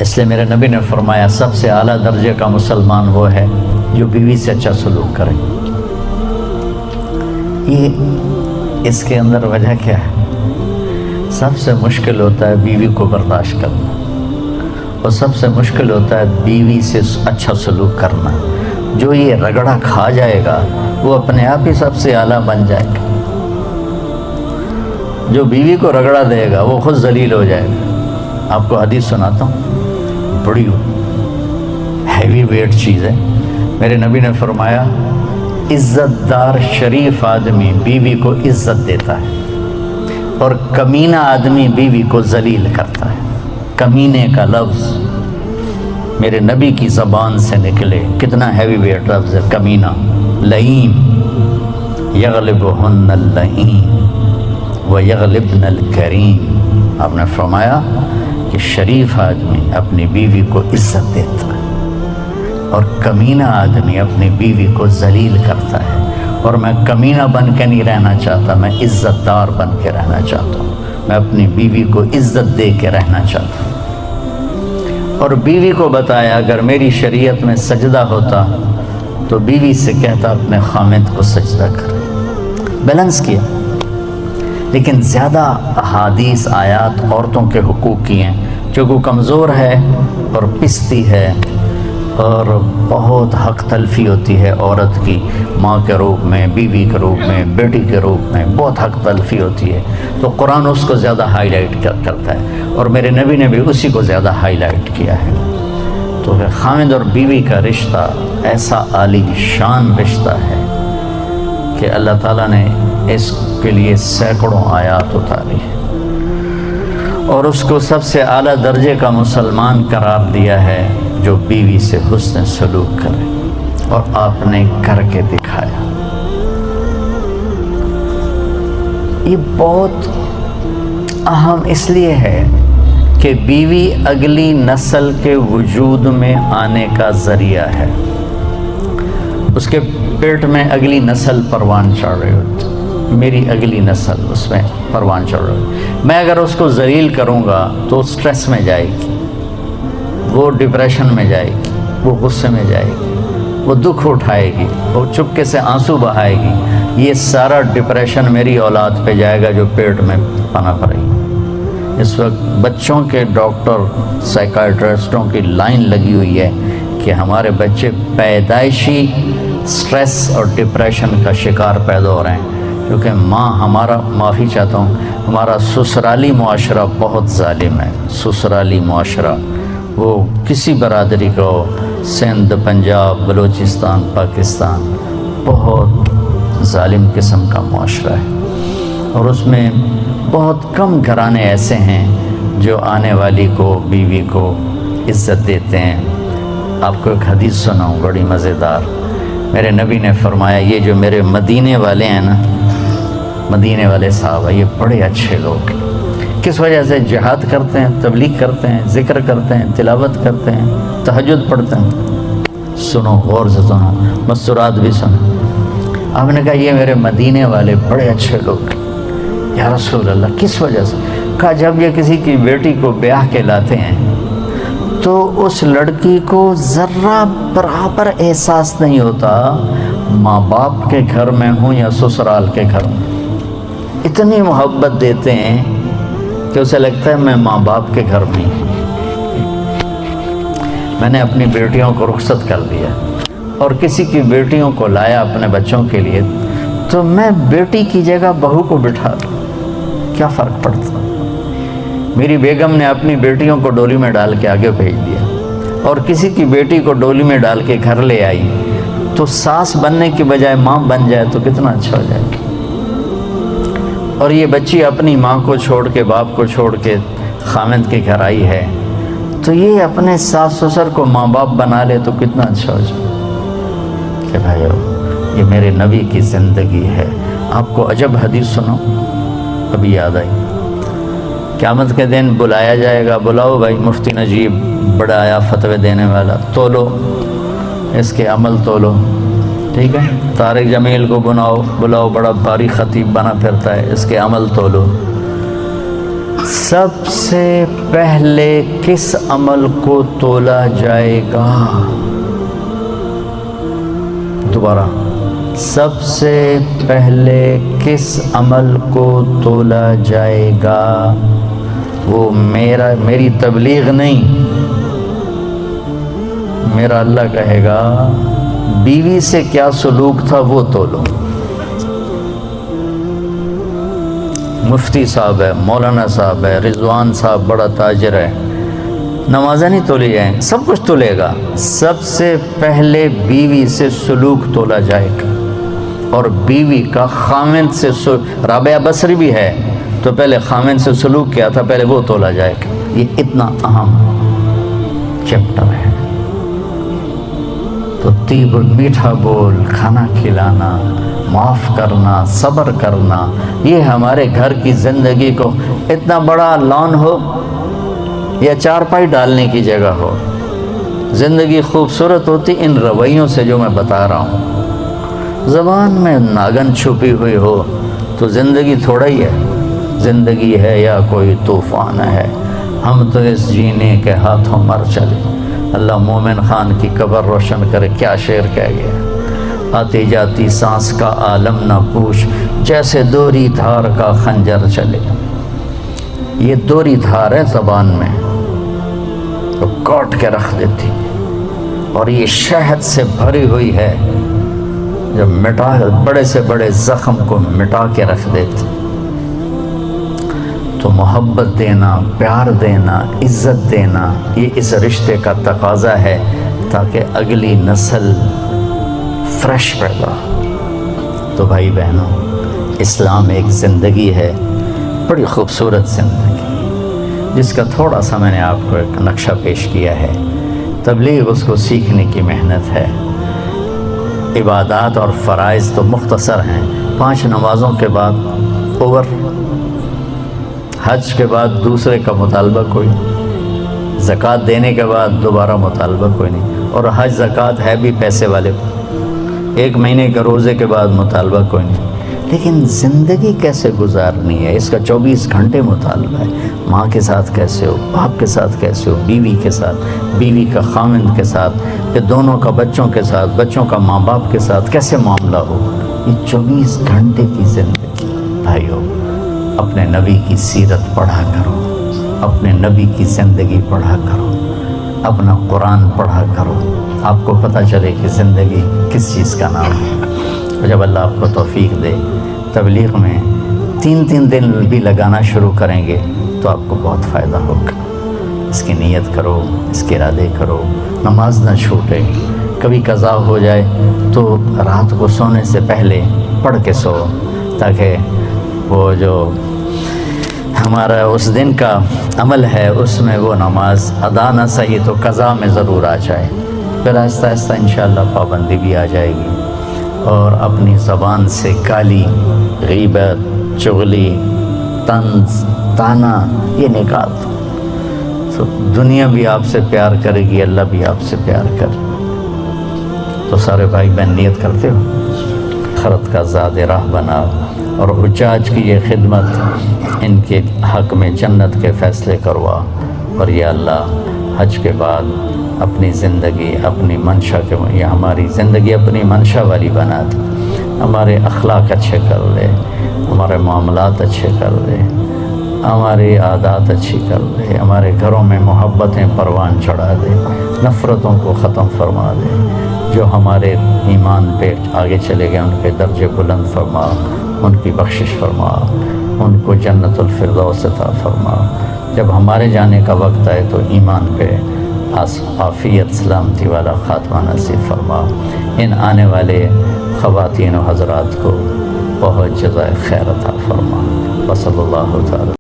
اس لیے میرے نبی نے فرمایا سب سے اعلیٰ درجے کا مسلمان وہ ہے جو بیوی سے اچھا سلوک کرے۔ یہ اس کے اندر وجہ کیا ہے؟ سب سے مشکل ہوتا ہے بیوی کو برداشت کرنا، اور سب سے مشکل ہوتا ہے بیوی سے اچھا سلوک کرنا۔ جو یہ رگڑا کھا جائے گا وہ اپنے آپ ہی سب سے اعلیٰ بن جائے گا۔ جو بیوی کو رگڑا دے گا وہ خود ذلیل ہو جائے گا۔ آپ کو حدیث سناتا ہوں، بڑی ہیوی ویٹ چیز ہے۔ میرے نبی نے فرمایا عزت دار شریف آدمی بیوی کو عزت دیتا ہے، اور کمینہ آدمی بیوی کو ذلیل کرتا ہے۔ کمینے کا لفظ میرے نبی کی زبان سے نکلے، کتنا ہیوی ویٹ لفظ ہے کمینہ۔ لئیم یغلبہن اللئیم ویغلبن الکریم۔ آپ نے فرمایا کہ شریف آدمی اپنی بیوی کو عزت دیتا ہے، اور کمینہ آدمی اپنی بیوی کو ذلیل کرتا ہے۔ اور میں کمینہ بن کے نہیں رہنا چاہتا، میں عزت دار بن کے رہنا چاہتا ہوں۔ میں اپنی بیوی کو عزت دے کے رہنا چاہتا ہوں۔ اور بیوی کو بتایا اگر میری شریعت میں سجدہ ہوتا تو بیوی سے کہتا اپنے خامد کو سجدہ کرے۔ بیلنس کیا۔ لیکن زیادہ احادیث آیات عورتوں کے حقوق کی ہیں، جو کو کمزور ہے اور پستی ہے، اور بہت حق تلفی ہوتی ہے عورت کی، ماں کے روپ میں، بیوی کے روپ میں، بیٹی کے روپ میں بہت حق تلفی ہوتی ہے، تو قرآن اس کو زیادہ ہائی لائٹ کرتا ہے، اور میرے نبی نے بھی اسی کو زیادہ ہائی لائٹ کیا ہے۔ تو خامد اور بیوی کا رشتہ ایسا عالی شان رشتہ ہے کہ اللہ تعالیٰ نے اس کے لیے سینکڑوں آیات اتاری ہے، اور اس کو سب سے اعلیٰ درجے کا مسلمان قرار دیا ہے جو بیوی سے حسن سلوک کرے، اور آپ نے کر کے دکھایا۔ یہ بہت اہم اس لیے ہے کہ بیوی اگلی نسل کے وجود میں آنے کا ذریعہ ہے۔ اس کے پیٹ میں اگلی نسل پروان چڑھ رہی ہوتی، میری اگلی نسل اس میں پروان چڑھ رہی ہوتی۔ میں اگر اس کو ذلیل کروں گا تو سٹریس میں جائے گی، وہ ڈپریشن میں جائے گی، وہ غصے میں جائے گی، وہ دکھ اٹھائے گی، وہ چپکے سے آنسو بہائے گی۔ یہ سارا ڈپریشن میری اولاد پہ جائے گا جو پیٹ میں پنپ رہی ہے۔ اس وقت بچوں کے ڈاکٹر سائیکائٹرسٹوں کی لائن لگی ہوئی ہے کہ ہمارے بچے پیدائشی سٹریس اور ڈپریشن کا شکار پیدا ہو رہے ہیں، کیونکہ ہمارا معافی چاہتا ہوں، ہمارا سسرالی معاشرہ بہت ظالم ہے۔ سسرالی معاشرہ وہ کسی برادری کا ہو، سندھ، پنجاب، بلوچستان، پاکستان، بہت ظالم قسم کا معاشرہ ہے، اور اس میں بہت کم گھرانے ایسے ہیں جو آنے والی کو، بیوی کو عزت دیتے ہیں۔ آپ کو ایک حدیث سناؤں بڑی مزیدار۔ میرے نبی نے فرمایا یہ جو میرے مدینے والے ہیں نا، مدینے والے صحابہ، یہ بڑے اچھے لوگ ہیں۔ کس وجہ سے؟ جہاد کرتے ہیں، تبلیغ کرتے ہیں، ذکر کرتے ہیں، تلاوت کرتے ہیں، تہجد پڑھتے ہیں۔ سنو، غور سے سنو، مستورات بھی سنو۔ آپ نے کہا یہ میرے مدینے والے بڑے اچھے لوگ ہیں۔ یا رسول اللہ، کس وجہ سے؟ کہا جب یہ کسی کی بیٹی کو بیاہ کے لاتے ہیں تو اس لڑکی کو ذرہ برابر احساس نہیں ہوتا ماں باپ کے گھر میں ہوں یا سسرال کے گھر میں۔ اتنی محبت دیتے ہیں کہ اسے لگتا ہے میں ماں باپ کے گھر میں ہوں۔ میں نے اپنی بیٹیوں کو رخصت کر دیا اور کسی کی بیٹیوں کو لایا اپنے بچوں کے لیے، تو میں بیٹی کی جگہ بہو کو بٹھا دوں، کیا فرق پڑتا؟ میری بیگم نے اپنی بیٹیوں کو ڈولی میں ڈال کے آگے بھیج دیا، اور کسی کی بیٹی کو ڈولی میں ڈال کے گھر لے آئی، تو ساس بننے کی بجائے ماں بن جائے تو کتنا اچھا ہو جائے گا۔ اور یہ بچی اپنی ماں کو چھوڑ کے، باپ کو چھوڑ کے خامد کے گھر آئی ہے، تو یہ اپنے ساس سسر کو ماں باپ بنا لے تو کتنا اچھا ہو جائے کہ بھائیو یہ میرے نبی کی زندگی ہے۔ آپ کو عجب حدیث سنو، ابھی یاد آئی۔ قیامت کے دن بلایا جائے گا، بلاؤ بھائی مفتی نجیب بڑا آیا فتوے دینے والا، تولو اس کے عمل تولو، ٹھیک ہے؟ طارق جمیل کو بلاؤ بڑا بھاری خطیب بنا پھرتا ہے، اس کے عمل تولو۔ سب سے پہلے کس عمل کو تولا جائے گا؟ دوبارہ، سب سے پہلے کس عمل کو تولا جائے گا؟ وہ میری تبلیغ نہیں، میرا اللہ کہے گا بیوی سے کیا سلوک تھا وہ تولو۔ مفتی صاحب ہے، مولانا صاحب ہے، رضوان صاحب بڑا تاجر ہے، نمازیں نہیں تولی جائیں، سب کچھ تولے گا۔ سب سے پہلے بیوی سے سلوک تولا جائے گا، اور بیوی کا خامند سے رابعہ بصری بھی ہے تو پہلے خامند سے سلوک کیا تھا، پہلے وہ تولا جائے گا۔ یہ اتنا اہم چیپٹر ہے۔ تو طیب میٹھا بول، کھانا کھلانا، معاف کرنا، صبر کرنا، یہ ہمارے گھر کی زندگی کو اتنا بڑا لان ہو یا چارپائی ڈالنے کی جگہ ہو، زندگی خوبصورت ہوتی ان رویوں سے جو میں بتا رہا ہوں۔ زبان میں ناگن چھپی ہوئی ہو تو زندگی تھوڑا ہی ہے، زندگی ہے یا کوئی طوفان ہے، ہم تو اس جینے کے ہاتھوں مر چلے۔ اللہ مومن خان کی قبر روشن کرے، کیا شعر کہہ گیا، آتی جاتی سانس کا عالم نہ پوچھ، جیسے دوری دھار کا خنجر چلے۔ یہ دوری دھار ہے زبان میں، تو کاٹ کے رکھ دیتی، اور یہ شہد سے بھری ہوئی ہے جو بڑے سے بڑے زخم کو مٹا کے رکھ دیتی۔ تو محبت دینا، پیار دینا، عزت دینا، یہ اس رشتے کا تقاضا ہے تاکہ اگلی نسل فریش پیدا ہو۔ تو بھائی بہنوں، اسلام ایک زندگی ہے، بڑی خوبصورت زندگی، جس کا تھوڑا سا میں نے آپ کو ایک نقشہ پیش کیا ہے۔ تبلیغ اس کو سیکھنے کی محنت ہے۔ عبادات اور فرائض تو مختصر ہیں، 5 نمازوں کے بعد اوور، حج کے بعد دوسرے کا مطالبہ کوئی نہیں، زکوٰۃ دینے کے بعد دوبارہ مطالبہ کوئی نہیں، اور حج زکوٰۃ ہے بھی پیسے والے، 1 مہینے کے روزے کے بعد مطالبہ کوئی نہیں۔ لیکن زندگی کیسے گزارنی ہے، اس کا 24 گھنٹے مطالبہ ہے۔ ماں کے ساتھ کیسے ہو، باپ کے ساتھ کیسے ہو، بیوی کے ساتھ، بیوی کا خامند کے ساتھ، کہ دونوں کا بچوں کے ساتھ، بچوں کا ماں باپ کے ساتھ کیسے معاملہ ہو، یہ 24 گھنٹے کی زندگی۔ بھائیو، اپنے نبی کی سیرت پڑھا کرو، اپنے نبی کی زندگی پڑھا کرو، اپنا قرآن پڑھا کرو، آپ کو پتہ چلے کہ زندگی کس چیز کا نام ہے۔ جب اللہ آپ کو توفیق دے، تبلیغ میں 3 دن بھی لگانا شروع کریں گے تو آپ کو بہت فائدہ ہوگا۔ اس کی نیت کرو، اس کے ارادے کرو، نماز نہ چھوٹے، کبھی قضا ہو جائے تو رات کو سونے سے پہلے پڑھ کے سو، تاکہ وہ جو ہمارا اس دن کا عمل ہے اس میں وہ نماز ادا نہ صحیح تو قضا میں ضرور آ جائے، پھر آہستہ آہستہ انشاءاللہ پابندی بھی آ جائے گی۔ اور اپنی زبان سے گالی، غیبت، چغلی، طنز، طعنہ یہ نکال دو، تو دنیا بھی آپ سے پیار کرے گی، اللہ بھی آپ سے پیار کرے۔ تو سارے بھائی بہن نیت کرتے ہو، خرد کا زاد راہ بنا، اور حجاج کی یہ خدمت، ان کے حق میں جنت کے فیصلے کروا، اور یا اللہ حج کے بعد اپنی زندگی، اپنی منشا کے، یا ہماری زندگی اپنی منشا والی بنا دے، ہمارے اخلاق اچھے کر لے، ہمارے معاملات اچھے کر لے، ہماری عادات اچھی کر دے، ہمارے گھروں میں محبتیں پروان چڑھا دے، نفرتوں کو ختم فرما دے، جو ہمارے ایمان پہ آگے چلے گئے ان کے درجے بلند فرما، ان کی بخشش فرما، ان کو جنت الفردوس عطا فرما۔ جب ہمارے جانے کا وقت آئے تو ایمان پہ عافیت سلامتی والا خاتمہ نصیب فرما۔ ان آنے والے خواتین و حضرات کو بہت جزائے خیر عطا فرما۔ وصلی اللہ تعالی